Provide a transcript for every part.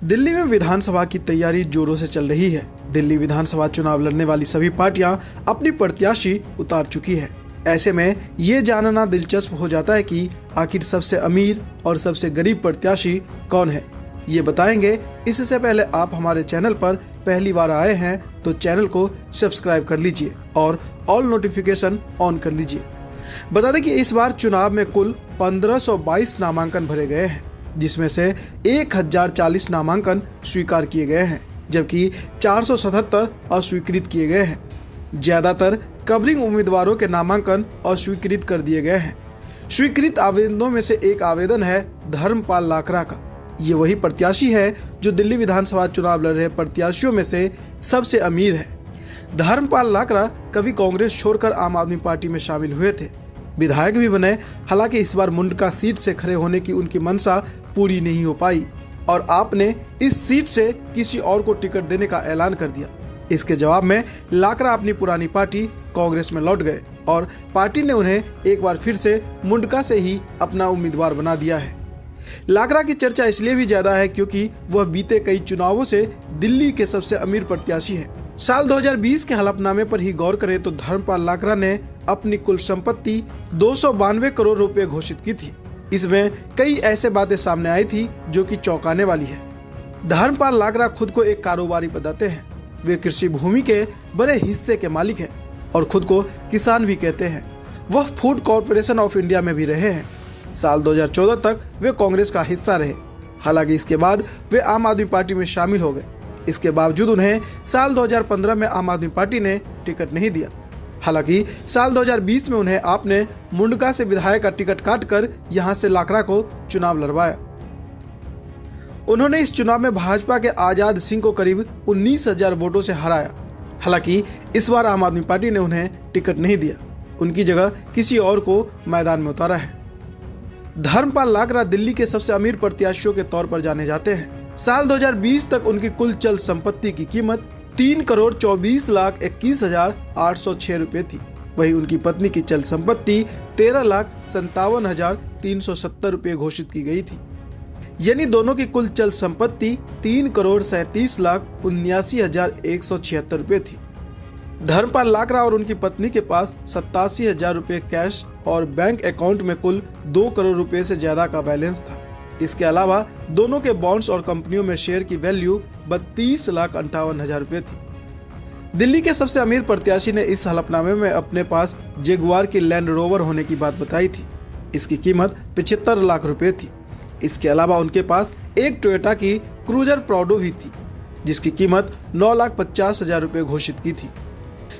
दिल्ली में विधानसभा की तैयारी जोरों से चल रही है। दिल्ली विधानसभा चुनाव लड़ने वाली सभी पार्टियां अपनी प्रत्याशी उतार चुकी है। ऐसे में ये जानना दिलचस्प हो जाता है कि आखिर सबसे अमीर और सबसे गरीब प्रत्याशी कौन है। ये बताएंगे। इससे पहले आप हमारे चैनल पर पहली बार आए हैं तो चैनल को सब्सक्राइब कर लीजिए और ऑल नोटिफिकेशन ऑन कर लीजिए। बता दें कि इस बार चुनाव में कुल 1522 नामांकन भरे गए हैं, जिसमें से 1040 नामांकन स्वीकार किए गए हैं, जबकि 477 अस्वीकृत किए गए हैं। ज्यादातर कवरिंग उम्मीदवारों के नामांकन अस्वीकृत कर दिए गए हैं। स्वीकृत आवेदनों में से एक आवेदन है धर्मपाल लाकरा का। ये वही प्रत्याशी है जो दिल्ली विधानसभा चुनाव लड़ रहे प्रत्याशियों में से सबसे अमीर है। धर्मपाल लाकरा कभी कांग्रेस छोड़कर आम आदमी पार्टी में शामिल हुए थे, विधायक भी बने। हालांकि इस बार मुंडका सीट से खड़े होने की उनकी मंशा पूरी नहीं हो पाई और आपने इस सीट से किसी और को टिकट देने का ऐलान कर दिया। इसके जवाब में लाकरा अपनी पुरानी पार्टी कांग्रेस में लौट गए और पार्टी ने उन्हें एक बार फिर से मुंडका से ही अपना उम्मीदवार बना दिया है। लाकरा की चर्चा इसलिए भी ज्यादा है क्योंकि वह बीते कई चुनावों से दिल्ली के सबसे अमीर प्रत्याशी है। साल 2020 के हलफनामे पर ही गौर करें तो धर्मपाल लाकरा ने अपनी कुल संपत्ति 292 करोड़ रुपए घोषित की थी। इसमें कई ऐसे बातें सामने आई थी जो कि चौंकाने वाली है। धर्मपाल लाकरा खुद को एक कारोबारी बताते हैं। वे कृषि भूमि के बड़े हिस्से के मालिक हैं और खुद को किसान भी कहते हैं। वह फूड कॉर्पोरेशन ऑफ इंडिया में भी रहे हैं। साल 2014 तक वे कांग्रेस का हिस्सा रहे। हालांकि इसके बाद वे आम आदमी पार्टी में शामिल हो गए। इसके बावजूद उन्हें साल 2015 में आम आदमी पार्टी ने टिकट नहीं दिया। हालांकि साल 2020 में उन्हें आपने मुंडका से विधायक का टिकट काटकर यहां से लाकरा को चुनाव लड़वाया। उन्होंने इस चुनाव में भाजपा के आजाद सिंह को करीब 19,000 वोटों से हराया। हालांकि इस बार आम आदमी पार्टी ने उन्हें टिकट नहीं दिया, उनकी जगह किसी और को मैदान में उतारा है। धर्मपाल लाकरा दिल्ली के सबसे अमीर प्रत्याशियों के तौर पर जाने जाते हैं। साल 2020 तक उनकी कुल चल संपत्ति की कीमत 3,24,21,806 रुपए थी। वहीं उनकी पत्नी की चल संपत्ति 13,57,370 रुपए घोषित की गई थी। यानी दोनों की कुल चल संपत्ति 3,37,79,176 रुपए थी। धर्मपाल लाकरा और उनकी पत्नी के पास 87,000 रुपए कैश और बैंक अकाउंट में कुल 2 करोड़ रुपए से ज्यादा का बैलेंस था। इसके अलावा दोनों के बॉन्ड्स और कंपनियों में शेयर की वैल्यू 32,58,000 रुपए थी। दिल्ली के सबसे अमीर प्रत्याशी ने इस हलफनामे में अपने पास जगुआर की लैंड रोवर होने की बात बताई थी। इसकी कीमत 75 लाख रुपए थी। इसके अलावा उनके पास एक टोयोटा की क्रूजर प्राडो भी थी, जिसकी कीमत 9,50,000 रुपए घोषित की थी।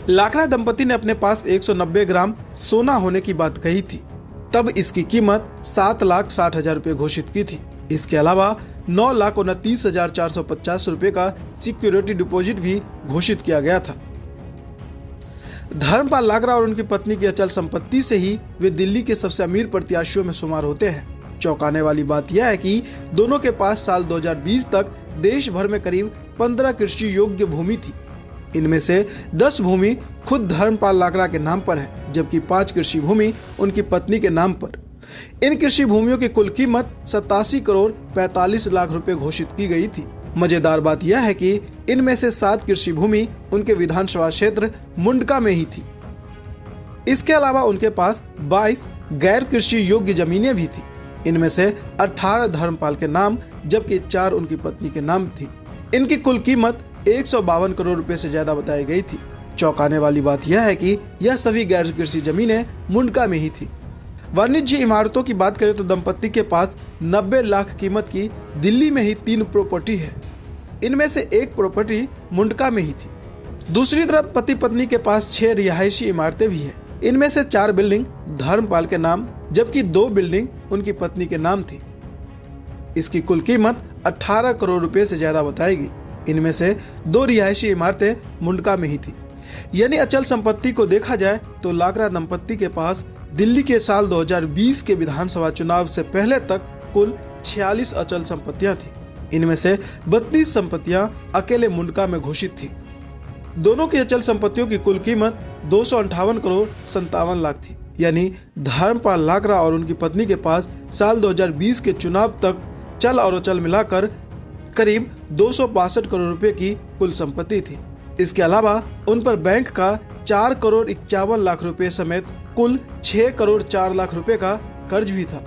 लाकरा दंपति ने अपने पास 190 ग्राम सोना होने की बात कही थी, तब इसकी कीमत 7,60,000 रुपए घोषित की थी। इसके अलावा 9,29,450 रुपए का सिक्योरिटी डिपॉजिट भी घोषित किया गया था। धर्मपाल लाकरा और उनकी पत्नी की अचल संपत्ति से ही वे दिल्ली के सबसे अमीर प्रत्याशियों में शुमार होते हैं। चौंकाने वाली बात यह है कि दोनों के पास साल 2020 तक देश भर में करीब 15 कृषि योग्य भूमि थी। इनमें से 10 भूमि खुद धर्मपाल लाकरा के नाम पर है, जबकि 5 कृषि भूमि उनकी पत्नी के नाम पर। इन कृषि भूमियों की कुल कीमत 87 करोड़ 45 लाख रुपए घोषित की गई थी। मजेदार बात यह है कि इनमें से 7 कृषि भूमि उनके विधानसभा क्षेत्र मुंडका में ही थी। इसके अलावा उनके पास 22 गैर कृषि योग्य जमीनें भी थी। इनमें से 18 धर्मपाल के नाम, जबकि 4 उनकी पत्नी के नाम थी। इनकी कुल कीमत 152 करोड़ रुपए से ज्यादा बताई गई थी। चौंकाने वाली बात यह है कि यह सभी गैर कृषि जमीनें मुंडका में ही थी। वाणिज्य इमारतों की बात करें तो दंपति के पास 90 लाख कीमत की दिल्ली में ही 3 प्रॉपर्टी है। इनमें से एक प्रॉपर्टी मुंडका में ही थी। दूसरी तरफ पति पत्नी के पास 6 रिहायशी इमारतें भी है। इनमें से 4 बिल्डिंग धर्मपाल के नाम, जबकि 2 बिल्डिंग उनकी पत्नी के नाम थी। इसकी कुल कीमत 18 करोड़ रुपए से ज्यादा बताई गई। इनमें से 2 रिहायशी इमारतें मुंडका में ही थी। यानी अचल संपत्ति को देखा जाए तो लाकरा दंपत्ति के पास दिल्ली के साल 2020 के विधानसभा चुनाव से पहले तक कुल 46 अचल संपत्तियां थी। इनमें से 32 संपत्तियां अकेले मुंडका में घोषित थी। दोनों की अचल संपत्तियों की कुल कीमत 258 करोड़ 57 लाख थी। यानी धर्मपाल लाकरा और उनकी पत्नी के पास साल 2020 के चुनाव तक चल और अचल मिलाकर करीब 262 करोड़ रुपए की कुल संपत्ति थी। इसके अलावा उन पर बैंक का 4 करोड़ 51 लाख रुपए समेत कुल 6 करोड़ 4 लाख रुपए का कर्ज भी था।